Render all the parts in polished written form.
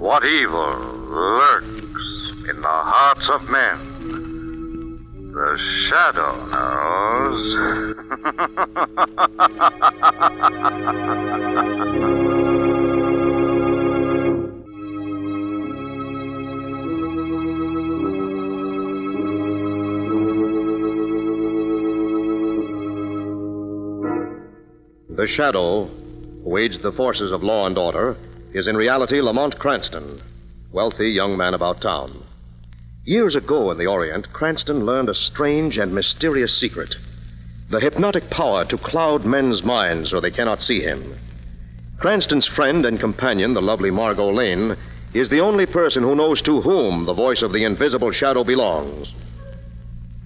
what evil lurks in the hearts of men. The shadow knows. The Shadow, who aids the forces of law and order, is in reality Lamont Cranston, wealthy young man about town. Years ago in the Orient, Cranston learned a strange and mysterious secret: the hypnotic power to cloud men's minds so they cannot see him. Cranston's friend and companion, the lovely Margot Lane, is the only person who knows to whom the voice of the invisible shadow belongs.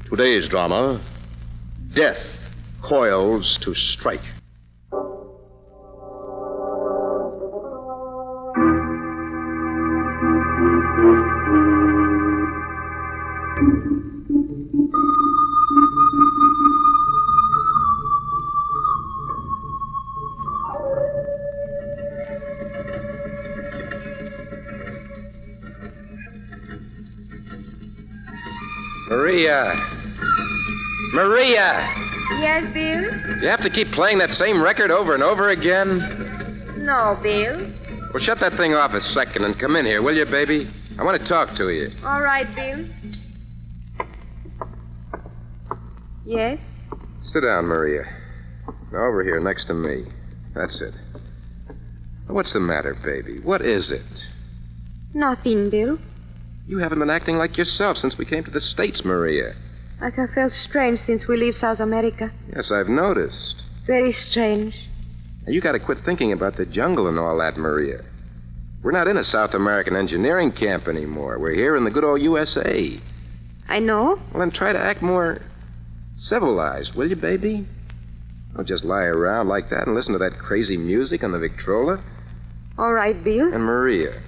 Today's drama, Death Coils to Strike. Maria! Yes, Bill? You have to keep playing that same record over and over again? No, Bill. Well, shut that thing off a second and come in here, will you, baby? I want to talk to you. All right, Bill. Yes? Sit down, Maria. Now, over here next to me. That's it. What's the matter, baby? What is it? Nothing, Bill. You haven't been acting like yourself since we came to the States, Maria. Like I felt strange since we leave South America. Yes, I've noticed. Very strange. Now, you got to quit thinking about the jungle and all that, Maria. We're not in a South American engineering camp anymore. We're here in the good old USA. I know. Well, then try to act more civilized, will you, baby? Don't just lie around like that and listen to that crazy music on the Victrola. All right, Bill. And Maria.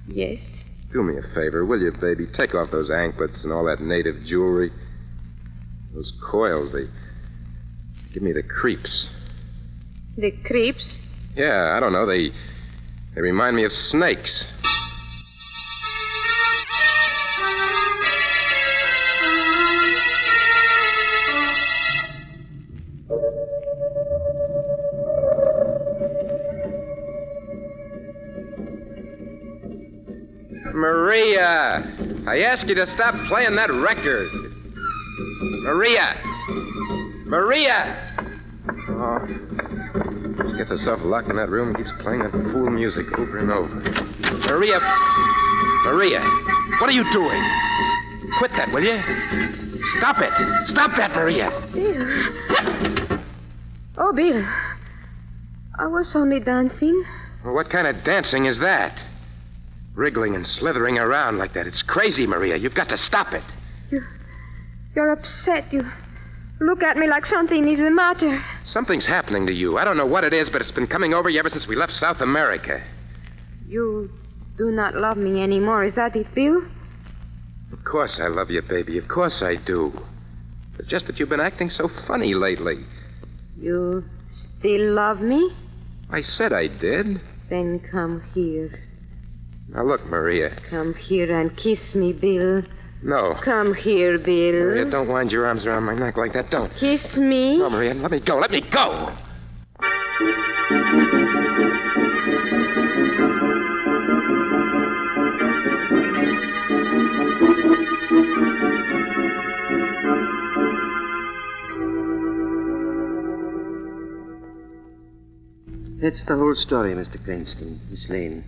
Yes? Do me a favor, will you, baby? Take off those anklets and all that native jewelry. Those coils, they give me the creeps. The creeps? Yeah, I don't know. They remind me of snakes. Maria! I asked you to stop playing that record. Maria! Maria! Oh, she gets herself locked in that room and keeps playing that fool music over and over. Maria! Maria! What are you doing? Quit that, will you? Stop it! Stop that, Maria! Bill. Oh, Bill. I was only dancing. Well, what kind of dancing is that? Wriggling and slithering around like that. It's crazy, Maria. You've got to stop it. You're upset. You look at me like something is the matter. Something's happening to you. I don't know what it is, but it's been coming over you ever since we left South America. You do not love me anymore. Is that it, Bill? Of course I love you, baby. Of course I do. It's just that you've been acting so funny lately. You still love me? I said I did. Then come here. Now, look, Maria. Come here and kiss me, Bill. No. Come here, Bill. Maria, don't wind your arms around my neck like that. Don't. Kiss me. No, Maria, let me go. Let me go. That's the whole story, Mr. Cranston, Miss Lane.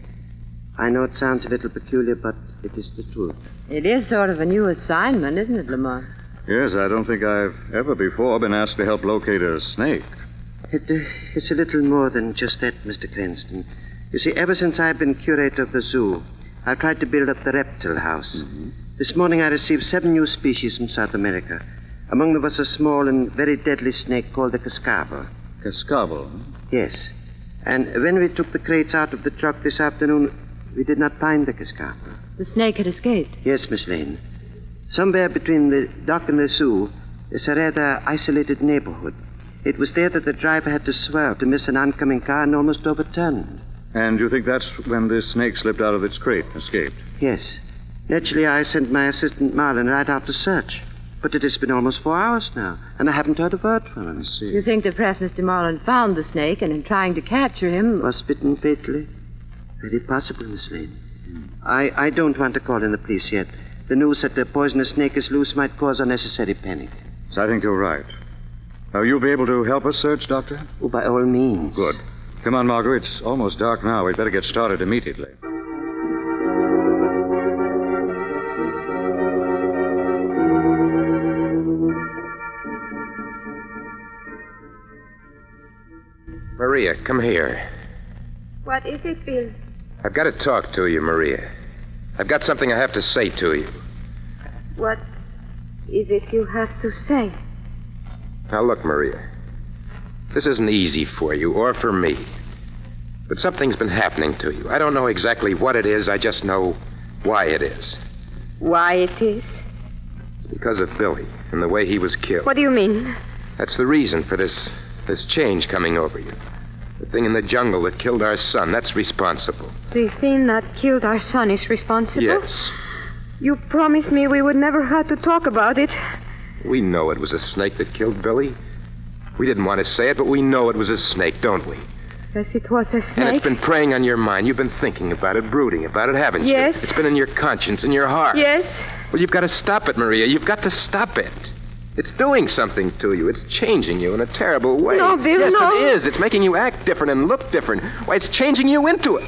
I know it sounds a little peculiar, but it is the truth. It is sort of a new assignment, isn't it, Lamont? Yes, I don't think I've ever before been asked to help locate a snake. It's a little more than just that, Mr. Cranston. You see, ever since I've been curator of the zoo, I've tried to build up the reptile house. Mm-hmm. This morning I received 7 new species from South America. Among them was a small and very deadly snake called the cascabel. Cascabel? Yes. And when we took the crates out of the truck this afternoon, we did not find the cascabel. The snake had escaped? Yes, Miss Lane. Somewhere between the dock and the zoo is a rather isolated neighborhood. It was there that the driver had to swerve to miss an oncoming car and almost overturned. And you think that's when this snake slipped out of its crate and escaped? Yes. Naturally, I sent my assistant Marlin right out to search. But it has been almost 4 hours now, and I haven't heard a word from him. You think that perhaps Mr. Marlin found the snake and in trying to capture him... Was bitten fatally? Very possible, Miss Lane. I don't want to call in the police yet. The news that the poisonous snake is loose might cause unnecessary panic. So I think you're right. Now, you'll be able to help us search, Doctor? Oh, by all means. Good. Come on, Margot. It's almost dark now. We'd better get started immediately. Maria, come here. What is it, Bill? I've got to talk to you, Maria. I've got something I have to say to you. What is it you have to say? Now, look, Maria. This isn't easy for you or for me. But something's been happening to you. I don't know exactly what it is. I just know why it is. Why it is? It's because of Billy and the way he was killed. What do you mean? That's the reason for this change coming over you. The thing in the jungle that killed our son, that's responsible. The thing that killed our son is responsible? Yes. You promised me we would never have to talk about it. We know it was a snake that killed Billy. We didn't want to say it, but we know it was a snake, don't we? Yes, it was a snake. And it's been preying on your mind. You've been thinking about it, brooding about it, haven't you? Yes. It's been in your conscience, in your heart. Yes. Well, you've got to stop it, Maria. You've got to stop it. It's doing something to you. It's changing you in a terrible way. No, Bill, yes, no. It is. It's making you act different and look different. Why, it's changing you into it.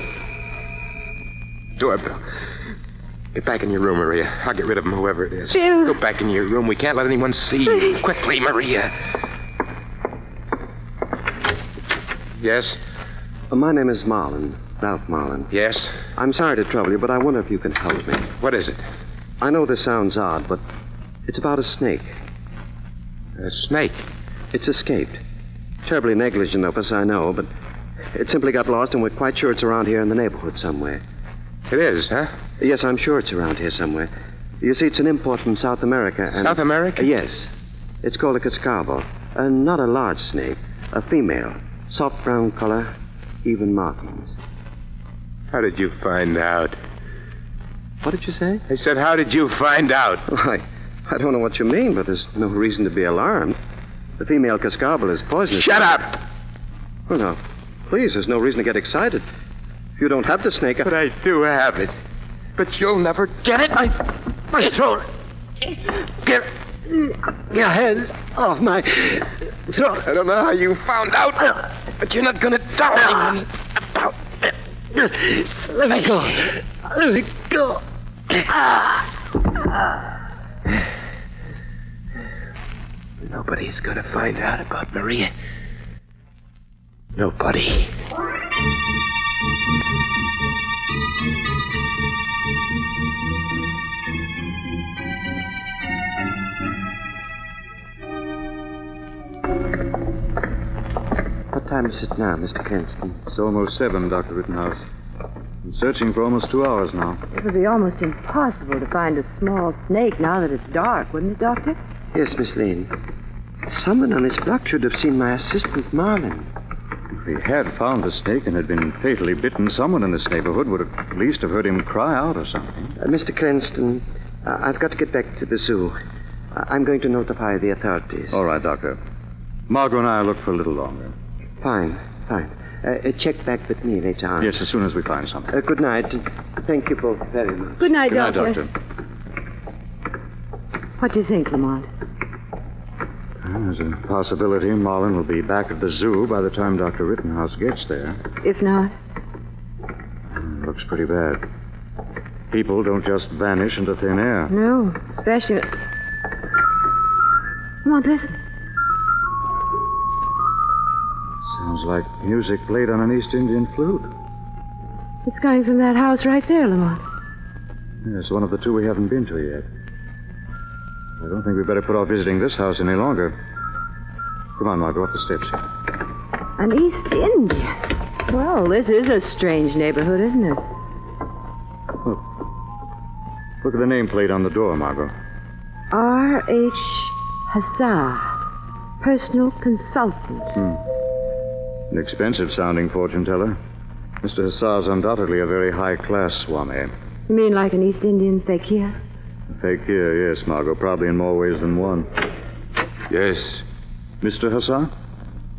Doorbell. Get back in your room, Maria. I'll get rid of him, whoever it is. Bill. Go back in your room. We can't let anyone see you. Please. Quickly, Maria. Yes? My name is Marlin, Ralph Marlin. Yes? I'm sorry to trouble you, but I wonder if you can help me. What is it? I know this sounds odd, but it's about a snake. A snake. It's escaped. Terribly negligent of us, I know, but it simply got lost, and we're quite sure it's around here in the neighborhood somewhere. It is, huh? Yes, I'm sure it's around here somewhere. You see, it's an import from South America. And... South America? Yes. It's called a cascabel. Not a large snake. A female. Soft brown color, even markings. How did you find out? What did you say? I said, how did you find out? Why, I don't know what you mean, but there's no reason to be alarmed. The female cascabel is poisonous. Shut up! Oh, no. Please, there's no reason to get excited. If you don't have the snake... But I do have it. But you'll never get it. My throat. Get your hands off my throat. I don't know how you found out, but you're not going to tell anyone about it. Let me go. Let me go. Nobody's going to find out about Maria. Nobody. What time is it now, Mr. Cranston? It's almost 7, Dr. Rittenhouse. I'm searching for almost 2 hours now. It would be almost impossible to find a small snake now that it's dark, wouldn't it, Doctor? Yes, Miss Lane. Someone on this block should have seen my assistant, Marlin. If he had found the snake and had been fatally bitten, someone in this neighborhood would at least have heard him cry out or something. Mr. Cranston, I've got to get back to the zoo. I'm going to notify the authorities. All right, Doctor. Margot and I will look for a little longer. Fine. Check back with me later on. Yes, as soon as we find something. Good night. Thank you both very much. Good night, Good night, Doctor. Doctor. What do you think, Lamont? There's a possibility Marlin will be back at the zoo by the time Dr. Rittenhouse gets there. If not? Looks pretty bad. People don't just vanish into thin air. No, especially... Lamont, listen. Sounds like music played on an East Indian flute. It's coming from that house right there, Lamont. Yes, one of the two we haven't been to yet. I don't think we'd better put off visiting this house any longer. Come on, Margot, up the steps here. An East Indian. Well, this is a strange neighborhood, isn't it? Look at the nameplate on the door, Margot. R.H. Hassar, personal consultant. An expensive-sounding fortune teller. Mr. Hussar's undoubtedly a very high-class Swami. You mean like an East Indian fakir? A fakir, yes, Margot, probably in more ways than one. Yes, Mr. Hussar?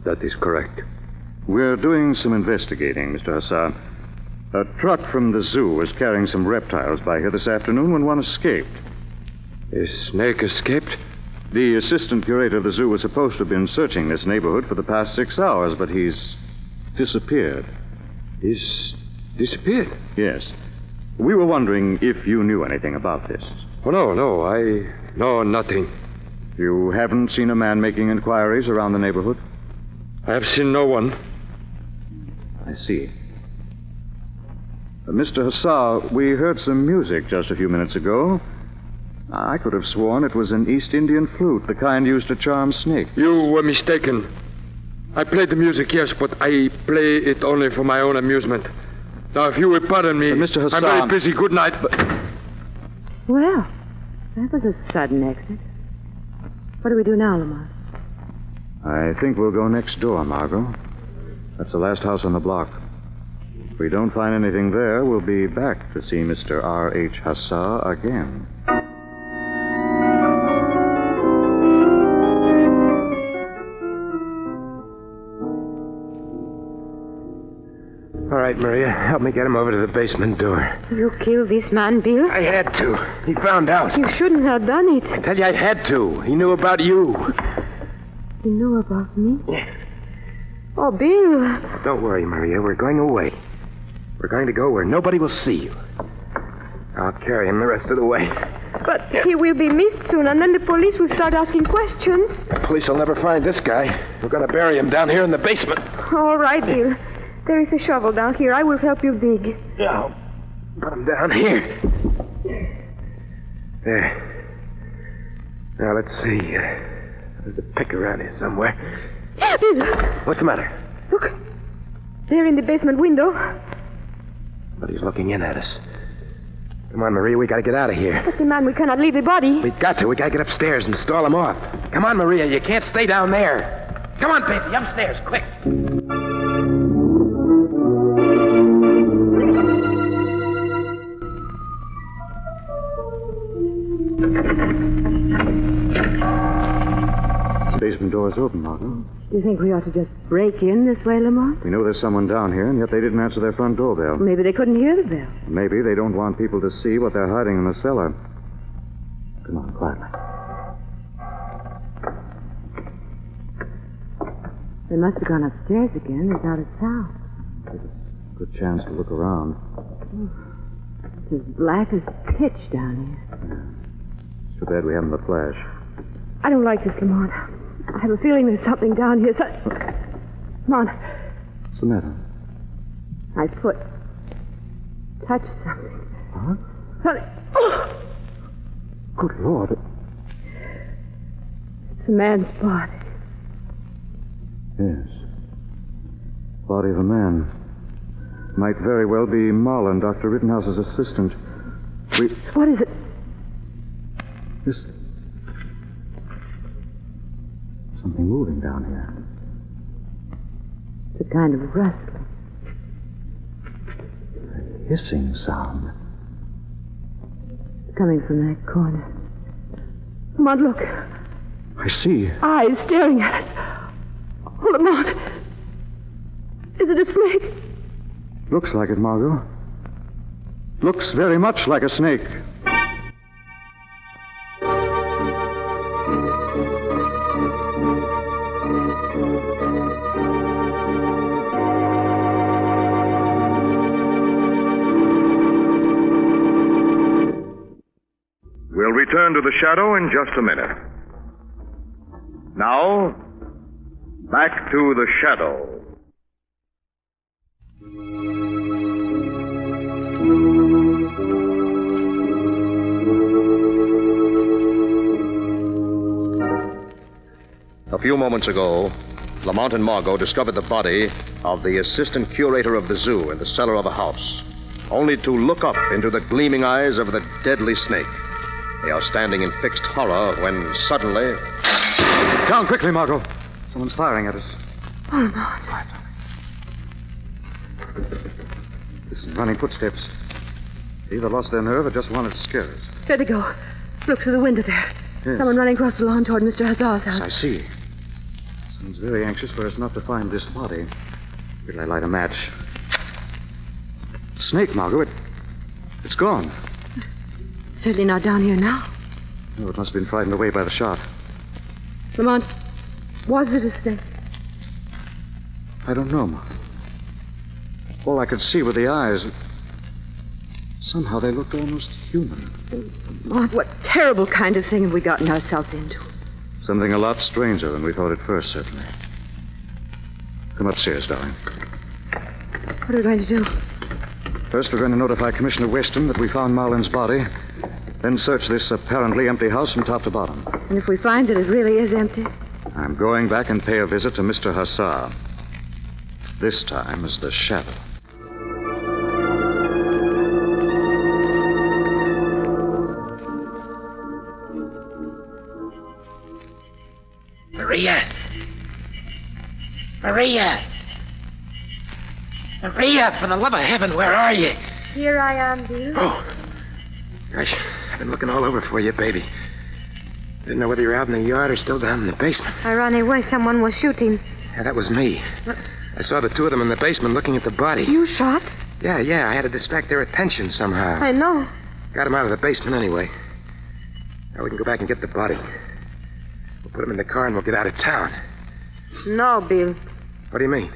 that is correct. We're doing some investigating, Mr. Hussar. A truck from the zoo was carrying some reptiles by here this afternoon when one escaped. A snake escaped? The assistant curator of the zoo was supposed to have been searching this neighborhood for the past 6 hours, but he's disappeared. He's disappeared? Yes. We were wondering if you knew anything about this. Oh, no, I know nothing. You haven't seen a man making inquiries around the neighborhood? I have seen no one. I see. Mr. Hussar, we heard some music just a few minutes ago. I could have sworn it was an East Indian flute, the kind used to charm snakes. You were mistaken. I played the music, yes, but I play it only for my own amusement. Now, if you will pardon me, Mr. Hussar, I'm very busy. Good night. Well, that was a sudden exit. What do we do now, Lamont? I think we'll go next door, Margot. That's the last house on the block. If we don't find anything there, we'll be back to see Mr. R.H. Hussar again. All right, Maria, help me get him over to the basement door. You killed this man, Bill? I had to. He found out. You shouldn't have done it. I tell you, I had to. He knew about you. You knew about me? Oh, Bill. Don't worry, Maria. We're going away. We're going to go where nobody will see you. I'll carry him the rest of the way. But he will be missed soon, and then the police will start asking questions. The police will never find this guy. We're going to bury him down here in the basement. All right, Bill. There is a shovel down here. I will help you dig. Yeah, I'll put him down here. There. Now, let's see. There's a pick around here somewhere. Bill! What's the matter? Look. There in the basement window. Somebody's looking in at us. Come on, Maria. We got to get out of here. But the man, we cannot leave the body. We've got to. We got to get upstairs and stall him off. Come on, Maria. You can't stay down there. Come on, Patsy. Upstairs, quick. The basement door is open, Margot. Do you think we ought to just break in this way, Lamont? We know there's someone down here, and yet they didn't answer their front doorbell. Maybe they couldn't hear the bell. Maybe they don't want people to see what they're hiding in the cellar. Come on, quietly. They must have gone upstairs again without a sound. Good chance to look around. It's as black as pitch down here. It's too bad we haven't the flash. I don't like this, Lamont. I have a feeling there's something down here. Come on. What's the matter? My foot touched something. Huh? Something. Oh! Good Lord. It's a man's body. Yes. Body of a man. Might very well be Marlin, Dr. Rittenhouse's assistant. What is it? This... Something moving down here. It's a kind of rustling. A hissing sound. It's coming from that corner. Come on, look. I see. Eyes staring at us. Oh, Lamont. Is it a snake? Looks like it, Margot. Looks very much like a snake. We'll return to the shadow in just a minute. Now, back to the shadow. A few moments ago, Lamont and Margot discovered the body of the assistant curator of the zoo in the cellar of a house, only to look up into the gleaming eyes of the deadly snake. They are standing in fixed horror when suddenly... Down quickly, Margot. Someone's firing at us. Oh, Lamont. Listen, running footsteps. They either lost their nerve or just wanted to scare us. There they go. Look through the window there. Yes. Someone running across the lawn toward Mr. Hussar's house. I see. Someone's very anxious for us not to find this body. Wait till I light a match. Snake, Margot. It's gone. Certainly not down here now. Oh, it must have been frightened away by the shot. Lamont, was it a snake? I don't know, Ma. All I could see were the eyes. Somehow they looked almost human. Lamont, what terrible kind of thing have we gotten ourselves into? Something a lot stranger than we thought at first, certainly. Come upstairs, darling. What are we going to do? First, we're going to notify Commissioner Weston that we found Marlin's body, then search this apparently empty house from top to bottom. And if we find that it really is empty? I'm going back and pay a visit to Mr. Hussar. This time as the Shadow. Maria! Maria! Maria, for the love of heaven, where are you? Here I am, Bill. Oh. Gosh, I've been looking all over for you, baby. Didn't know whether you were out in the yard or still down in the basement. I ran away. Someone was shooting. Yeah, that was me. I saw the two of them in the basement looking at the body. You shot? Yeah. I had to distract their attention somehow. I know. Got them out of the basement anyway. Now we can go back and get the body. We'll put him in the car and we'll get out of town. No, Bill. What do you mean?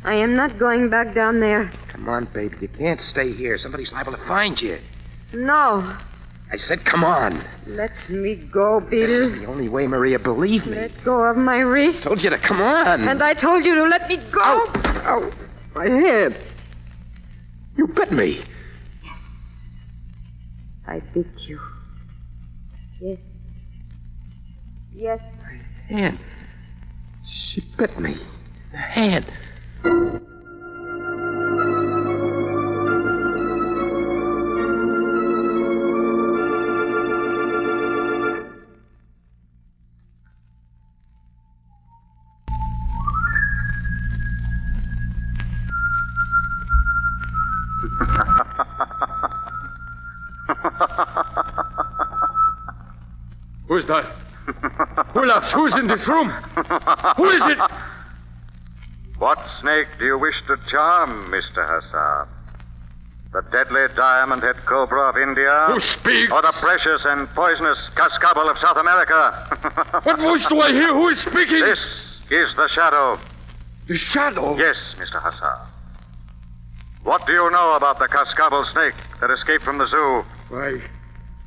I am not going back down there. Come on, baby. You can't stay here. Somebody's liable to find you. No. I said come on. Let me go, Bill. This is the only way, Maria. Believe me. Let go of my wrist. Told you to come on. And I told you to let me go. Ow. My hand. You bit me. I bit you. Yes. Yes. My hand. She bit me. The hand. Who's that? Who laughs? Who's in this room? Who is it? What snake do you wish to charm, Mr. Hussar? The deadly diamond-head cobra of India? Who speaks? Or the precious and poisonous cascabel of South America? What voice do I hear? Who is speaking? This is the Shadow. The Shadow? Yes, Mr. Hussar. What do you know about the cascabel snake that escaped from the zoo? Why,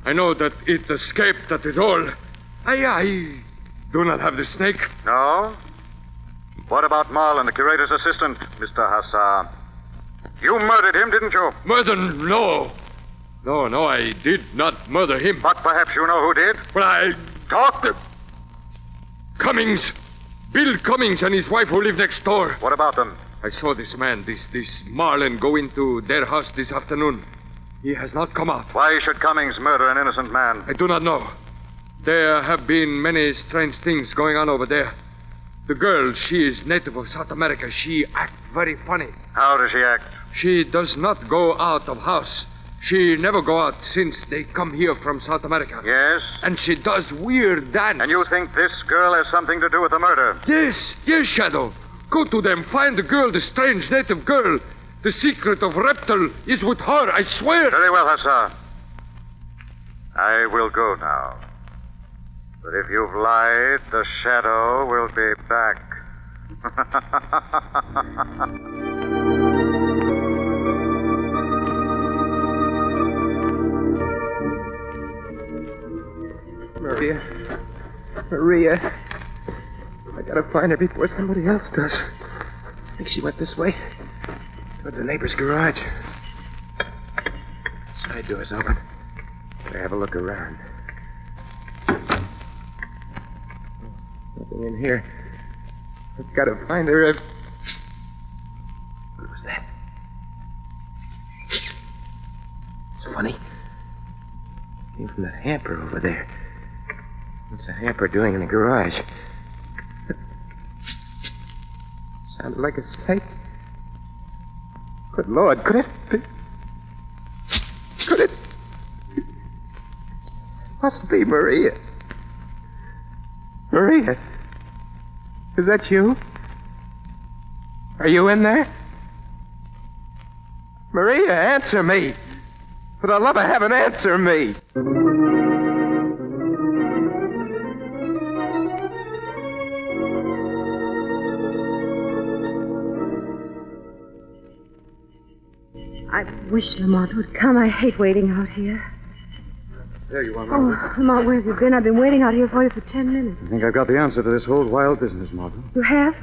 I know that it escaped, that is all. I do not have the snake. No? What about Marlin, the curator's assistant, Mr. Hussar? You murdered him, didn't you? Murder? No. No, I did not murder him. But perhaps you know who did? Well, I... Talk. Cummings. Bill Cummings and his wife who live next door. What about them? I saw this man, this Marlin, go into their house this afternoon. He has not come out. Why should Cummings murder an innocent man? I do not know. There have been many strange things going on over there. The girl, she is native of South America. She acts very funny. How does she act? She does not go out of house. She never go out since they come here from South America. Yes? And she does weird dance. And you think this girl has something to do with the murder? Yes, Shadow. Go to them, find the girl, the strange native girl. The secret of Reptile is with her, I swear. Very well, Hussar. I will go now. But if you've lied, the Shadow will be back. Maria. I gotta find her before somebody else does. I think she went this way. Towards the neighbor's garage. Side door's open. Better have a look around. Nothing in here. I've got to find her. What was that? It's funny. It came from that hamper over there. What's a hamper doing in the garage? Sounded like a snake. Good Lord, could it... Could it... Must be Maria. Maria? Is that you? Are you in there? Maria, answer me. For the love of heaven, answer me. I wish Lamont would come. I hate waiting out here. There you are, Oh, Margot. Lamont, where have you been? I've been waiting out here for you for 10 minutes. I think I've got the answer to this whole wild business, Margot. You have?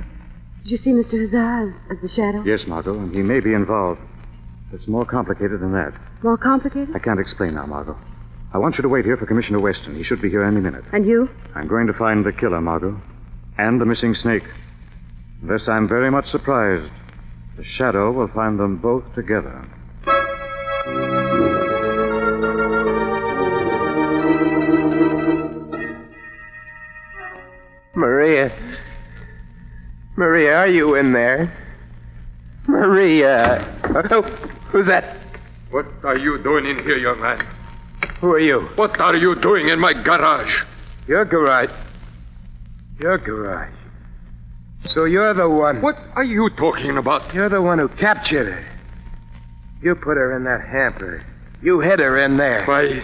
Did you see Mr. Hazard as the shadow? Yes, Margot, and he may be involved. It's more complicated than that. More complicated? I can't explain now, Margot. I want you to wait here for Commissioner Weston. He should be here any minute. And you? I'm going to find the killer, Margot, and the missing snake. Unless I'm very much surprised, the shadow will find them both together. Maria. Maria, are you in there? Maria. Oh, who's that? What are you doing in here, young man? Who are you? What are you doing in my garage? Your garage. Your garage. So you're the one. What are you talking about? You're the one who captured her. You put her in that hamper. You hid her in there. Why,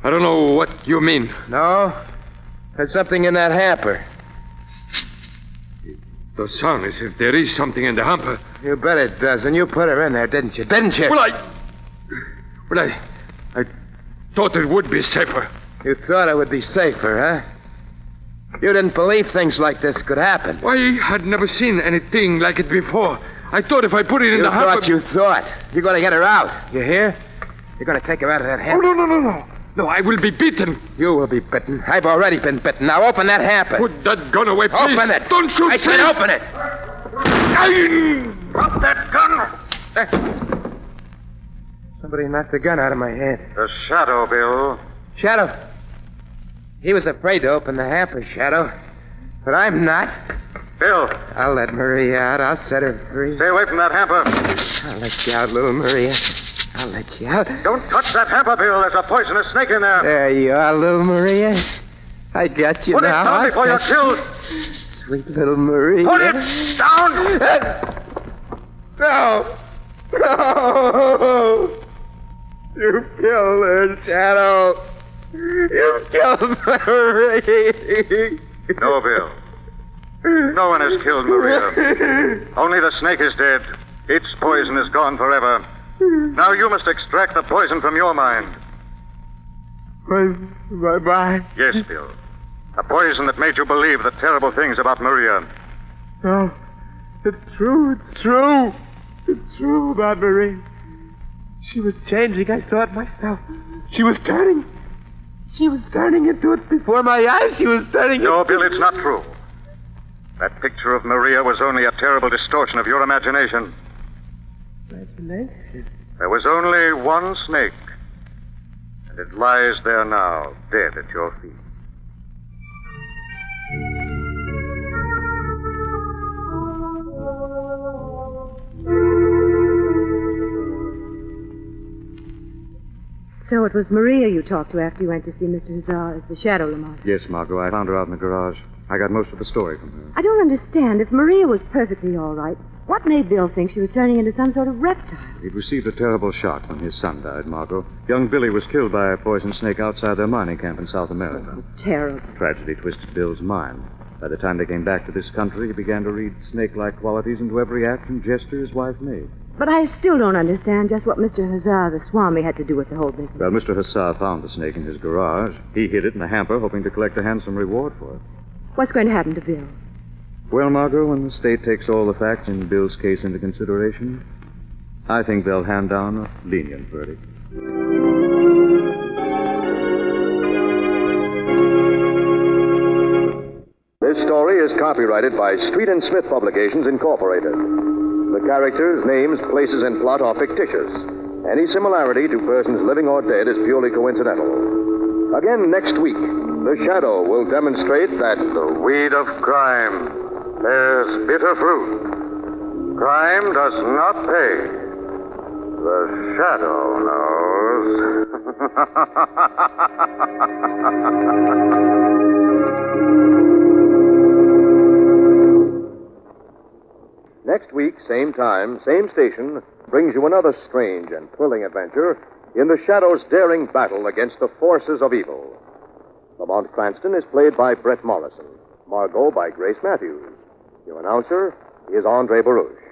I don't know what you mean. No? There's something in that hamper. The sound as if there is something in the hamper. You bet it does. And you put her in there, didn't you? Didn't you? Well, I thought it would be safer. You thought it would be safer, huh? You didn't believe things like this could happen. Why, I had never seen anything like it before. I thought if I put it in the hamper... You thought. You're going to get her out. You hear? You're going to take her out of that hamper. Oh, no. No, I will be beaten. You will be bitten. I've already been bitten. Now open that hamper. Put that gun away, please. Open it. Don't shoot, I said please. open it. Drop that gun. Somebody knocked the gun out of my hand. The shadow, Bill. Shadow. He was afraid to open the hamper, Shadow. But I'm not. Bill, I'll let Maria out. I'll set her free. stay away from that hamper. I'll let you out, little Maria. I'll let you out. Don't touch that hamper, Bill. There's a poisonous snake in there. There you are, little Maria. I got you Put now. it down before you're killed. Sweet little Maria. Put it down. No. No. You killed her, Shadow. You killed Marie. No, Bill. No one has killed Maria. Only the snake is dead. Its poison is gone forever. Now you must extract the poison from your mind. Bye-bye. Yes, Bill. A poison that made you believe the terrible things about Maria. No. It's true. It's true. It's true about Marie. She was changing. I saw it myself. She was turning. She was turning into it before my eyes. She was turning No, Bill, it's not true. That picture of Maria was only a terrible distortion of your imagination. Imagination? There was only one snake. And it lies there now, dead at your feet. So it was Maria you talked to after you went to see Mr. Hazard as the shadow, Lamont. Yes, Margot. I found her out in the garage. I got most of the story from her. I don't understand. If Maria was perfectly all right, what made Bill think she was turning into some sort of reptile? He'd received a terrible shock when his son died, Margot. Young Billy was killed by a poison snake outside their mining camp in South America. Terrible. Tragedy twisted Bill's mind. By the time they came back to this country, he began to read snake-like qualities into every act and gesture his wife made. But I still don't understand just what Mr. Hazard, the Swami, had to do with the whole business. Well, Mr. Hassar found the snake in his garage. He hid it in a hamper, hoping to collect a handsome reward for it. What's going to happen to Bill? Well, Margot, when the state takes all the facts in Bill's case into consideration, I think they'll hand down a lenient verdict. This story is copyrighted by Street and Smith Publications, Incorporated. The characters, names, places, and plot are fictitious. Any similarity to persons living or dead is purely coincidental. Again next week, the shadow will demonstrate that The weed of crime bears bitter fruit. Crime does not pay. The Shadow knows. Next week, same time, same station, brings you another strange and thrilling adventure in the Shadow's daring battle against the forces of evil. Lamont Cranston is played by Brett Morrison. Margot by Grace Matthews. Your announcer is Andre Baruch.